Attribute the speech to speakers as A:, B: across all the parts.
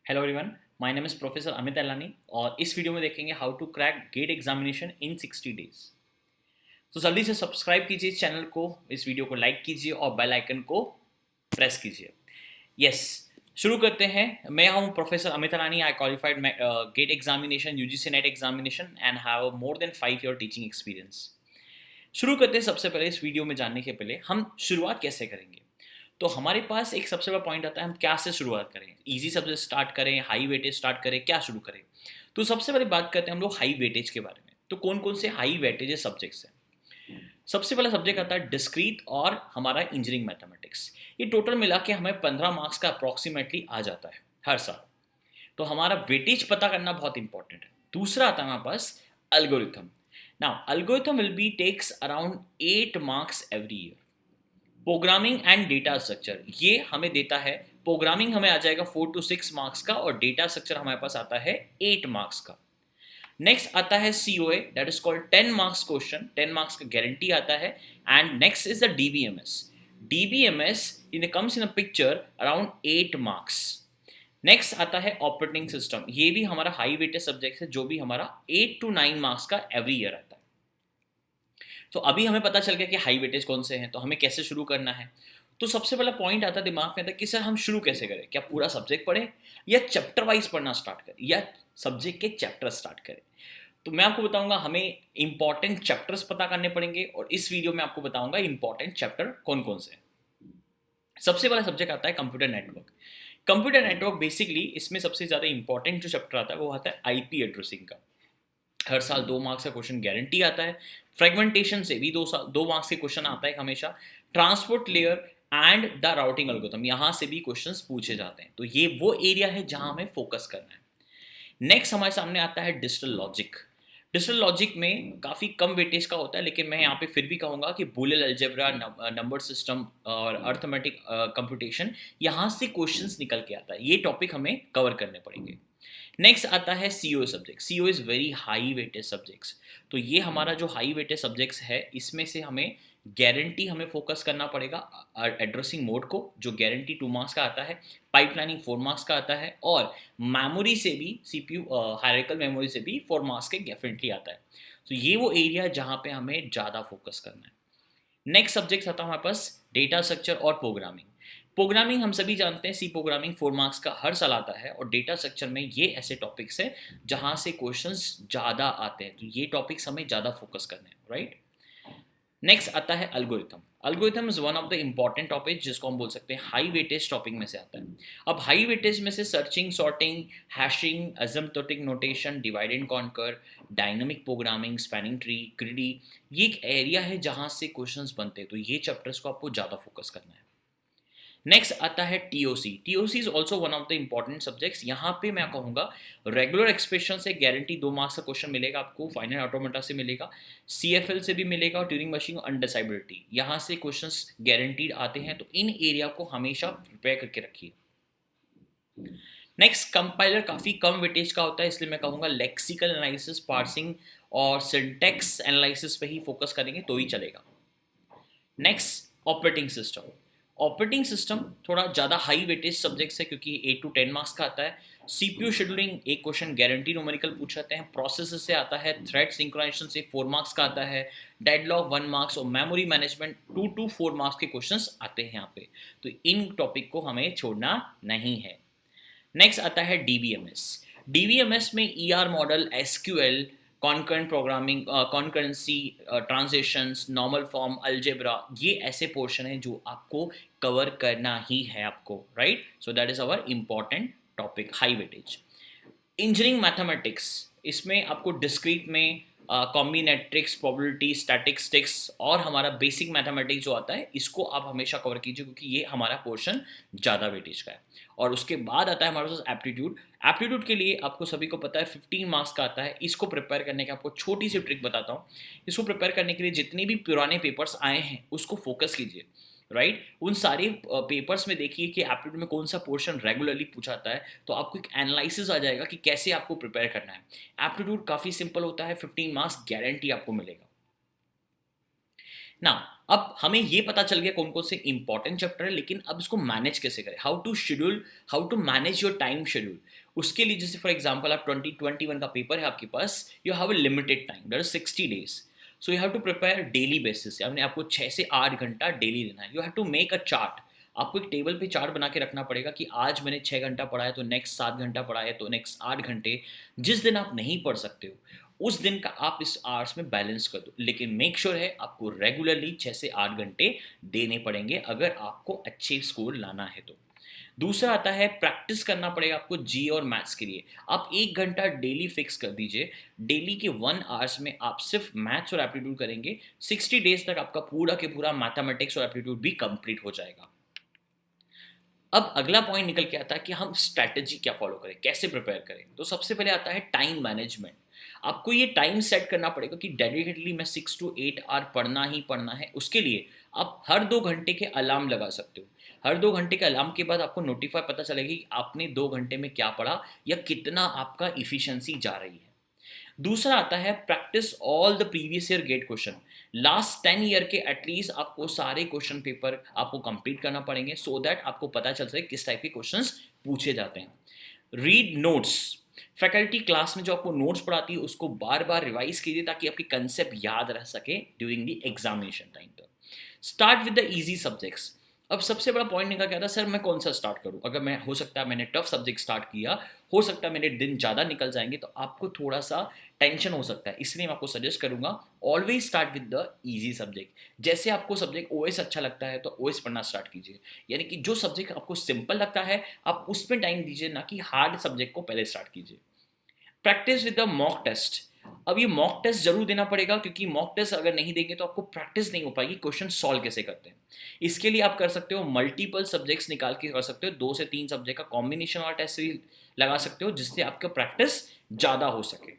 A: Hello everyone, my name is professor Amit Alani और इस video में देखेंगे how to crack GATE examination in 60 days. तो जल्दी से सब्सक्राइब कीजिए इस चैनल को, इस वीडियो को लाइक कीजिए और बेल आइकन को प्रेस कीजिए। यस, शुरू करते हैं। मैं हूं professor Amit Alani. I qualified GATE examination, UGC NET examination and have more than 5 year teaching experience. शुरू करते हैं। सबसे पहले इस वीडियो में जानने के पहले हम शुरुआत कैसे करेंगे। तो हमारे पास एक सबसे बड़ा पॉइंट आता है, हम क्या से शुरुआत करें। इजी सब्जेक्ट स्टार्ट करें, हाई वेटेज स्टार्ट करें, क्या शुरू करें। तो सबसे पहले बात करते हैं हम लोग हाई वेटेज के बारे में। तो कौन कौन से हाई वेटेज सब्जेक्ट्स हैं। सबसे पहला सब्जेक्ट आता है डिस्क्रीट और हमारा इंजीनियरिंग मैथमेटिक्स। ये टोटल मिला के हमें 15 मार्क्स का अप्रॉक्सीमेटली आ जाता है हर साल। तो हमारा वेटेज पता करना बहुत इंपॉर्टेंट है। दूसरा आता है हमारे पास algorithm. Now algorithm will be takes around 8 marks every year. Programming and data structure ये हमें देता है। प्रोग्रामिंग हमें आ जाएगा 4 to 6 मार्क्स का और डेटा स्ट्रक्चर हमारे पास आता है 8 मार्क्स का। नेक्स्ट आता है COA, that is called 10 marks question, 10 marks का गारंटी आता है। And next is the DBMS. DBMS in comes in a picture around 8 marks. Next आता है ऑपरेटिंग सिस्टम। ये भी हमारा हाई वेटेज सब्जेक्ट है, जो भी हमारा 8 to 9 मार्क्स का एवरी ईयर आता है। तो अभी हमें पता चल गया कि हाई वेटेज कौन से हैं, तो हमें कैसे शुरू करना है। तो सबसे पहला पॉइंट आता है दिमाग में आता है कि सर हम शुरू कैसे करें, क्या पूरा सब्जेक्ट पढ़ें या चैप्टर वाइज पढ़ना स्टार्ट करें या सब्जेक्ट के चैप्टर स्टार्ट करें। तो मैं आपको बताऊंगा हमें इंपॉर्टेंट चैप्टर्स पता करने पड़ेंगे और इस वीडियो में आपको बताऊंगा इंपॉर्टेंट चैप्टर कौन कौन से हैं। सबसे पहला सब्जेक्ट आता है computer network. Computer network basically इसमें सबसे ज़्यादा इंपॉर्टेंट जो चैप्टर आता है वो आता है आईपी एड्रेसिंग का। हर साल 2 मार्क्स का क्वेश्चन गारंटी आता है। फ्रेगमेंटेशन से भी 2 मार्क्स के क्वेश्चन आता है हमेशा। Transport layer and the routing algorithm, यहाँ से भी क्वेश्चंस पूछे जाते हैं। तो ये वो एरिया है जहां हमें फोकस करना है। नेक्स्ट हमारे सामने आता है डिजिटल लॉजिक। डिजिटल लॉजिक में काफ़ी कम वेटेज का होता है, लेकिन मैं यहाँ पे फिर भी कहूँगा कि बूलियन अलजेब्रा, नंबर सिस्टम और अर्थमेटिक कंप्यूटेशन, यहाँ से क्वेश्चंस निकल के आता है। ये टॉपिक हमें कवर करने पड़ेंगे। नेक्स्ट आता है CO subject. CO is very high weightage subjects. तो ये हमारा जो हाई वेटेज सब्जेक्ट्स है, इसमें से हमें गारंटी हमें फोकस करना पड़ेगा एड्रेसिंग मोड को, जो गारंटी 2 मार्क्स का आता है। पाइपलाइनिंग 4 मार्क्स का आता है और मेमोरी से भी, सीपीयू हायरार्किकल मेमोरी से भी 4 मार्क्स के डेफिनेटली आता है। तो ये वो एरिया है जहाँ पे हमें ज़्यादा फोकस करना है। नेक्स्ट सब्जेक्ट आता है हमारे पास डेटा स्ट्रक्चर और प्रोग्रामिंग। प्रोग्रामिंग हम सभी जानते हैं, सी प्रोग्रामिंग 4 मार्क्स का हर साल आता है और डेटा स्ट्रक्चर में ये ऐसे टॉपिक्स हैं जहाँ से क्वेश्चंस ज़्यादा आते हैं। तो ये टॉपिक्स हमें ज़्यादा फोकस करने हैं, राइट। नेक्स्ट आता है algorithm. Algorithm is one of the important topic जिसको हम बोल सकते हैं हाई वेटेज टॉपिक में से आता है। अब हाई वेटेज में से searching, sorting, hashing, asymptotic notation, divide and conquer, dynamic programming, spanning tree, greedy, ये एक एरिया है जहां से क्वेश्चंस बनते हैं। तो ये चैप्टर्स को आपको ज़्यादा फोकस करना है। नेक्स्ट आता है TOC. TOC is also one of the important subjects. यहाँ पे मैं कहूँगा रेगुलर एक्सप्रेशन से गारंटी 2 मार्क्स का क्वेश्चन मिलेगा आपको, फाइनल ऑटोमेटा से मिलेगा, सीएफएल से भी मिलेगा और ट्यूरिंग मशीन अनडिसाइबिलिटी, यहाँ से क्वेश्चंस गारंटीड आते हैं। तो इन एरिया को हमेशा प्रिपेयर करके रखिए। नेक्स्ट कंपाइलर काफ़ी कम वेटेज का होता है, इसलिए मैं कहूँगा लेक्सिकल एनालिसिस, पार्सिंग और सिंटेक्स एनालिसिस पे ही फोकस करेंगे तो ही चलेगा। Next operating system. Operating system थोड़ा ज़्यादा हाई वेटेज सब्जेक्ट्स है क्योंकि 8 to 10 मार्क्स का आता है। सीपीयू शेड्यूलिंग एक क्वेश्चन गारंटी न्यूमेरिकल पूछ जाते हैं। प्रोसेसर से आता है, थ्रेड सिंक्रोनाइजेशन से 4 मार्क्स का आता है, डेडलॉक 1 मार्क्स और मेमोरी मैनेजमेंट 2 to 4 मार्क्स के क्वेश्चंस आते हैं यहाँ पे। तो इन टॉपिक को हमें छोड़ना नहीं है। नेक्स्ट आता है डीबीएमएस। डीबीएमएस में ER model, SQL, concurrent programming, concurrency, transitions, normal form, algebra, ये ऐसे पोर्शन है जो आपको कवर करना ही है आपको, right. So that is our important topic, high weightage. Engineering mathematics, इसमें आपको डिस्क्रीट में कॉम्बिनेट्रिक्स, प्रोबेबिलिटी, स्टैटिस्टिक्स और हमारा बेसिक मैथमेटिक्स जो आता है, इसको आप हमेशा कवर कीजिए क्योंकि ये हमारा पोर्शन ज़्यादा वेटेज का है। और उसके बाद आता है हमारे पास एप्टीट्यूड। एप्टीट्यूड के लिए आपको सभी को पता है 15 मार्क्स का आता है। इसको प्रिपेयर करने की आपको छोटी सी ट्रिक बताता हूँ। इसको प्रिपेयर करने के लिए जितने भी पुराने पेपर्स आए हैं उसको फोकस कीजिए, राइट। उन सारे पेपर्स में देखिए कि एप्टीट्यूड में कौन सा पोर्शन रेगुलरली पूछाता है, तो आपको एक एनालिसिस आ जाएगा कि कैसे आपको प्रिपेयर करना है। एप्टीट्यूड काफ़ी सिंपल होता है, 15 मार्क्स गारंटी आपको मिलेगा। ना अब हमें ये पता चल गया कौन कौन से इंपॉर्टेंट चैप्टर है, लेकिन अब इसको मैनेज कैसे करें, how to schedule, how to manage your time schedule. उसके लिए जैसे फॉर एग्जाम्पल आप 2021 का पेपर है आपके पास, you have a limited time, that is 60 days। So you have to prepare daily basis, यानी आपको 6 से 8 घंटा डेली देना है। You have to make a chart, आपको एक टेबल पे चार्ट बना के रखना पड़ेगा कि आज मैंने 6 घंटा पढ़ा है तो नेक्स्ट 7 घंटा पढ़ा है तो नेक्स्ट 8 घंटे। जिस दिन आप नहीं पढ़ सकते हो उस दिन का आप इस आवर्स में बैलेंस कर दो, लेकिन मेक श्योर है आपको रेगुलरली 6 से 8 घंटे देने पड़ेंगे अगर आपको अच्छे स्कोर लाना है तो। दूसरा आता है प्रैक्टिस करना पड़ेगा आपको जी और मैथ्स के लिए। आप 1 घंटा डेली फिक्स कर दीजिए, डेली के 1 आवर्स में आप सिर्फ मैथ्स और एप्टीट्यूड करेंगे। 60 डेज तक आपका पूरा के पूरा मैथमेटिक्स और एप्टीट्यूड भी कंप्लीट हो जाएगा। अब अगला पॉइंट निकल के आता है कि हम स्ट्रैटेजी क्या फॉलो करें, कैसे प्रिपेयर करें। तो सबसे पहले आता है टाइम मैनेजमेंट। आपको ये टाइम सेट करना पड़ेगा कि डेडिकेटली मैं 6 to 8 आवर पढ़ना ही पढ़ना है। उसके लिए आप हर 2 घंटे के अलार्म लगा सकते हो। हर 2 घंटे के अलार्म के बाद आपको नोटिफाई पता चलेगी कि आपने 2 घंटे में क्या पढ़ा या कितना आपका इफिशियंसी जा रही है। दूसरा आता है practice all the previous year GATE question. Last 10 year के एटलीस्ट आपको सारे क्वेश्चन पेपर आपको कंप्लीट करना पड़ेंगे, सो दैट आपको पता चल सके किस टाइप के क्वेश्चंस पूछे जाते हैं। रीड नोट्स, फैकल्टी क्लास में जो आपको नोट्स पढ़ाती है उसको बार बार रिवाइज कीजिए ताकि आपकी कंसेप्ट याद रह सके ड्यूरिंग द एग्जामिनेशन टाइम पर। Start with the easy subjects. अब सबसे बड़ा पॉइंट निकल के आता है सर मैं कौन सा स्टार्ट करूं। अगर मैं, हो सकता है मैंने टफ सब्जेक्ट स्टार्ट किया, हो सकता है मेरे दिन ज़्यादा निकल जाएंगे तो आपको थोड़ा सा टेंशन हो सकता है। इसलिए मैं आपको सजेस्ट करूंगा always start with the easy subject. जैसे आपको सब्जेक्ट ओएस अच्छा लगता है तो ओएस पढ़ना स्टार्ट कीजिए, यानी कि जो सब्जेक्ट आपको सिंपल लगता है आप उसमें टाइम दीजिए, ना कि हार्ड सब्जेक्ट को पहले स्टार्ट कीजिए। Practice with the mock test. अब ये मॉक टेस्ट जरूर देना पड़ेगा, क्योंकि मॉक टेस्ट अगर नहीं देंगे तो आपको प्रैक्टिस नहीं हो पाएगी क्वेश्चन सॉल्व कैसे करते हैं। इसके लिए आप कर सकते हो मल्टीपल सब्जेक्ट्स निकाल के कर सकते हो, 2 से 3 सब्जेक्ट का कॉम्बिनेशन वाला टेस्ट भी लगा सकते हो जिससे आपका प्रैक्टिस ज़्यादा हो सके।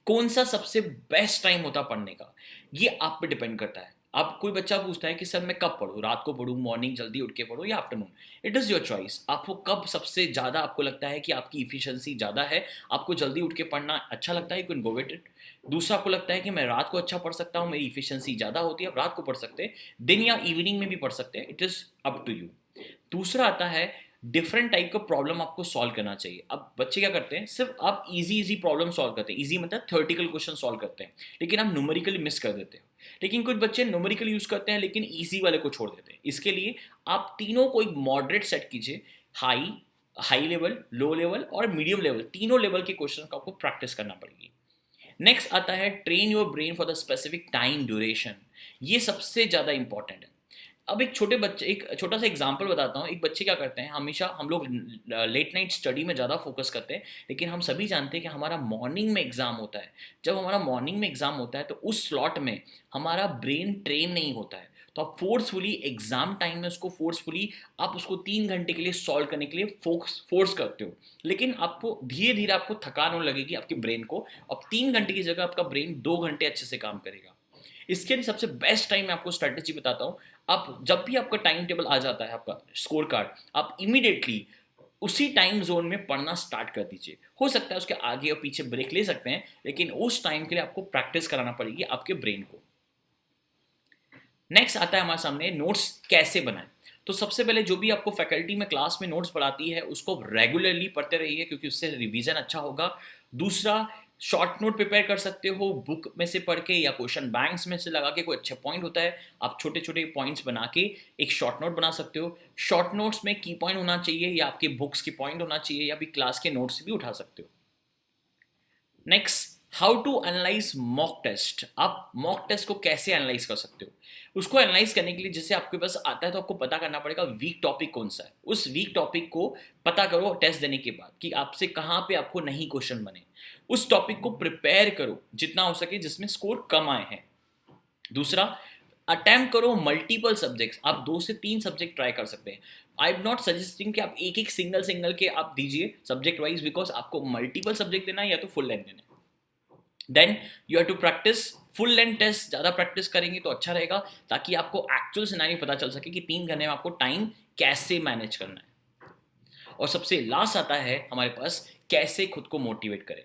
A: कौन सा सबसे बेस्ट टाइम होता पढ़ने का, ये आप पे डिपेंड करता है। अब कोई बच्चा पूछता है कि सर मैं कब पढूं, रात को पढूं, मॉर्निंग जल्दी उठ के पढूं या afternoon. It is your choice. आपको कब सबसे ज़्यादा आपको लगता है कि आपकी इफिशियंसी ज़्यादा है, आपको जल्दी उठ के पढ़ना अच्छा लगता है, you can go with it. दूसरा, आपको लगता है कि मैं रात को अच्छा पढ़ सकता हूँ, मेरी इफिशियंसी ज़्यादा होती है, आप रात को पढ़ सकते हैं, दिन या इवनिंग में भी पढ़ सकते हैं, it is up to you. दूसरा आता है डिफरेंट टाइप का प्रॉब्लम आपको सॉल्व करना चाहिए। अब बच्चे क्या करते हैं, सिर्फ आप इजी इजी प्रॉब्लम सॉल्व करते हैं, इजी मतलब थ्योरेटिकल क्वेश्चन सॉल्व करते हैं, लेकिन आप न्यूमेरिकली मिस कर देते हो। लेकिन कुछ बच्चे न्यूमेरिकल यूज करते हैं लेकिन इजी वाले को छोड़ देते हैं। इसके लिए आप तीनों को एक मॉडरेट सेट कीजिए, high, high level, low level और मीडियम लेवल, तीनों लेवल के क्वेश्चन का आपको प्रैक्टिस करना पड़ेगी। नेक्स्ट आता है train your brain for the specific time duration. ये सबसे ज़्यादा इंपॉर्टेंट है। अब एक छोटे बच्चे, एक छोटा सा एग्जांपल बताता हूँ। एक बच्चे क्या करते हैं, हमेशा हम लोग लेट नाइट स्टडी में ज़्यादा फोकस करते हैं, लेकिन हम सभी जानते हैं कि हमारा मॉर्निंग में एग्ज़ाम होता है। जब हमारा मॉर्निंग में एग्ज़ाम होता है तो उस स्लॉट में हमारा ब्रेन ट्रेन नहीं होता है। तो आप फोर्सफुली एग्जाम टाइम में उसको फोर्सफुली आप उसको 3 घंटे के लिए सॉल्व करने के लिए फोर्स करते हो, लेकिन आपको धीरे धीरे आपको थकान होने लगेगी आपके ब्रेन को। अब 3 घंटे की जगह आपका ब्रेन 2 घंटे अच्छे से काम करेगा। इसके लिए सबसे बेस्ट टाइम मैं आपको स्ट्रैटेजी बताता हूँ। आप जब भी आपका टाइम टेबल आ जाता है, आपका स्कोर कार्ड, आप इमीडिएटली उसी टाइम जोन में पढ़ना स्टार्ट कर दीजिए। हो सकता है उसके आगे और पीछे ब्रेक ले सकते हैं, लेकिन उस टाइम के लिए आपको प्रैक्टिस कराना पड़ेगी आपके ब्रेन को। नेक्स्ट आता है हमारे सामने नोट्स कैसे बनाएं। तो सबसे पहले जो भी आपको फैकल्टी में क्लास में नोट्स पढ़ाती है उसको रेगुलरली पढ़ते रहिए, क्योंकि उससे रिवीजन अच्छा होगा। दूसरा, शॉर्ट नोट प्रिपेयर कर सकते हो बुक में से पढ़ के या क्वेश्चन बैंक्स में से लगा के। कोई अच्छा पॉइंट होता है, आप छोटे छोटे पॉइंट्स बना के एक शॉर्ट नोट बना सकते हो। शॉर्ट नोट्स में की पॉइंट होना चाहिए या आपके बुक्स की पॉइंट होना चाहिए, या भी क्लास के नोट्स भी उठा सकते हो। Next, how to analyse mock test. आप मॉक टेस्ट को कैसे एनालाइज कर सकते हो, उसको एनालाइज करने के लिए जैसे आपके पास आता है तो आपको पता करना पड़ेगा वीक टॉपिक कौन सा है। उस वीक टॉपिक को पता करो टेस्ट देने के बाद कि आपसे कहाँ पे आपको नहीं क्वेश्चन बने। उस टॉपिक को प्रिपेयर करो जितना हो सके जिसमें स्कोर कम आए हैं। दूसरा, अटेम्प्ट करो मल्टीपल सब्जेक्ट्स। आप 2 से 3 सब्जेक्ट ट्राई कर सकते हैं। आई एम नॉट सजेस्टिंग कि आप एक एक सिंगल के आप दीजिए सब्जेक्ट वाइज, बिकॉज आपको मल्टीपल सब्जेक्ट देना है या तो फुल लेंथ देना है। Then you have to practice full length test. ज़्यादा प्रैक्टिस करेंगे तो अच्छा रहेगा, ताकि आपको एक्चुअल सिनेरियो पता चल सके कि 3 घंटे में आपको टाइम कैसे मैनेज करना है। और सबसे लास्ट आता है हमारे पास कैसे खुद को मोटिवेट करें।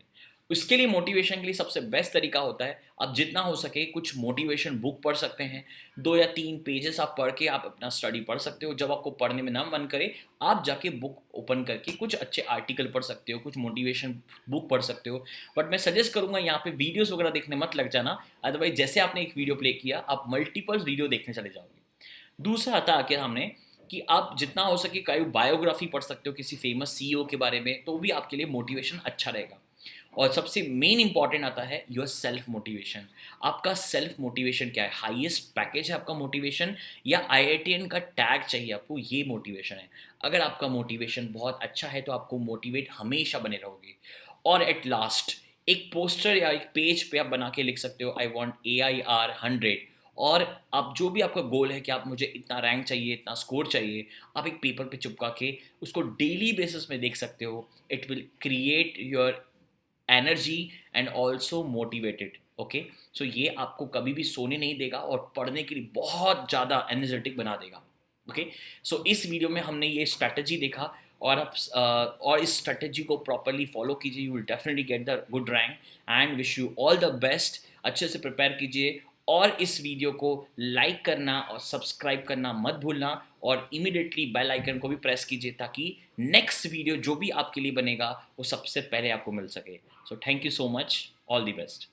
A: उसके लिए मोटिवेशन के लिए सबसे बेस्ट तरीका होता है, आप जितना हो सके कुछ मोटिवेशन बुक पढ़ सकते हैं। 2 या 3 पेजेस आप पढ़ के आप अपना स्टडी पढ़ सकते हो। जब आपको पढ़ने में ना मन करे, आप जाके बुक ओपन करके कुछ अच्छे आर्टिकल पढ़ सकते हो, कुछ मोटिवेशन बुक पढ़ सकते हो। बट मैं सजेस्ट करूँगा यहाँ पे वीडियोज़ वगैरह देखने मत लग जाना, अदरवाइज़ जैसे आपने एक वीडियो प्ले किया, आप मल्टीपल वीडियो देखने चले जाओगे। दूसरा आता है आके सामने कि आप जितना हो सके कई बायोग्राफी पढ़ सकते हो किसी फेमस सीईओ के बारे में, तो भी आपके लिए मोटिवेशन अच्छा रहेगा। और सबसे मेन इंपॉर्टेंट आता है योर सेल्फ मोटिवेशन। आपका सेल्फ मोटिवेशन क्या है? हाईएस्ट पैकेज है आपका मोटिवेशन, या आईआईटीएन का टैग चाहिए आपको, ये मोटिवेशन है। अगर आपका मोटिवेशन बहुत अच्छा है तो आपको मोटिवेट हमेशा बने रहोगे। और एट लास्ट एक पोस्टर या एक पेज पे आप बना के लिख सकते हो, आई वॉन्ट AIR 100। और आप जो भी आपका गोल है कि आप मुझे इतना रैंक चाहिए, इतना स्कोर चाहिए, आप एक पेपर पे चिपका के उसको डेली बेसिस में देख सकते हो। It will create your energy and also motivated. Okay, so ये आपको कभी भी सोने नहीं देगा और पढ़ने के लिए बहुत ज़्यादा एनर्जेटिक बना देगा। ओके, सो इस वीडियो में हमने ये स्ट्रैटेजी देखा, और आप और इस स्ट्रैटेजी को प्रॉपरली फॉलो कीजिए, you will definitely get the good rank. And wish you all the best. अच्छे से प्रिपेयर कीजिए, और इस वीडियो को लाइक करना और सब्सक्राइब करना मत भूलना, और इमीडिएटली बेल आइकन को भी प्रेस कीजिए ताकि नेक्स्ट वीडियो जो भी आपके लिए बनेगा वो सबसे पहले आपको मिल सके। So thank you so much, all the best.